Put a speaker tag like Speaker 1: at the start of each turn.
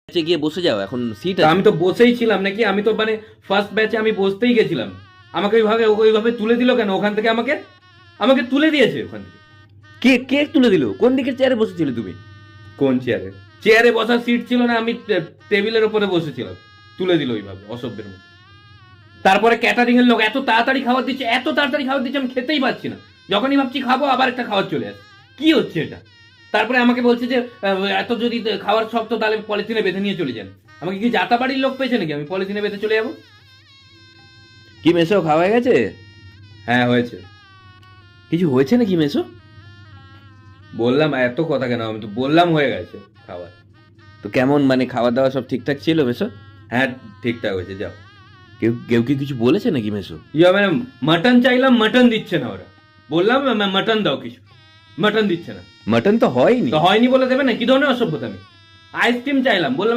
Speaker 1: ব্যাচে গিয়ে বসে যাও, এখন সিট
Speaker 2: তা আমি তো বসেই ছিলাম নাকি, আমি তো মানে ফার্স্ট ব্যাচে আমি বসতেই গেছিলাম, আমাকে ওইভাবে তুলে দিল কেন ওখান থেকে? আমাকে আমাকে তুলে দিয়েছে ওখান থেকে।
Speaker 1: কে কে তুলে দিল? কোন দিকের চেয়ারে বসেছিলে তুমি?
Speaker 2: কোন চেয়ারে? চেয়ারে বসার সিট ছিল না, আমি টেবিলের উপরে বসেছিলাম, তুলে দিল ওইভাবে অসভ্যের মতো। তারপরে ক্যাটারিং এর লোক এত তাড়াতাড়ি খাবার দিচ্ছে, এত তাড়াতাড়ি খাবার দিচ্ছে, আমি খেতেই পাচ্ছি না। যখনই ভাবছি খাবো আবার একটা খাবার চলে আসে, কি হচ্ছে এটা? তারপরে আমাকে বলছে যে এত যদি খাবার শক্ত তাহলে পলিথিনে বেঁধে নিয়ে চলে যান। আমাকে কি যাতা বাড়ির লোক পেয়েছে নাকি আমি পলিথিনে বেঁধে চলে যাবো?
Speaker 1: কি মেসো, খাওয়া হয়ে গেছে?
Speaker 2: হ্যাঁ হয়েছে।
Speaker 1: কিছু হয়েছে নাকি মেসো?
Speaker 2: বললাম এত কথা কেন, আমি তো বললাম হয়ে গেছে খাবার।
Speaker 1: তো কেমন মানে খাওয়া দাওয়া সব ঠিকঠাক ছিল মেসো?
Speaker 2: হ্যাঁ ঠিকঠাক হয়েছে, যাও।
Speaker 1: কেউ কেউ কি কিছু বলেছে নাকি মেসো?
Speaker 2: ইয়া মানে মাটন চাইলাম, মাটন দিচ্ছে না ওরা। বললাম মাটন দাও, কিছু মাটন দিচ্ছে না।
Speaker 1: মাটন তো হয়নি।
Speaker 2: তো হয়নি বলে দেবে না? কি ধরনের অসভ্যতা! আমি আইসক্রিম চাইলাম, বললাম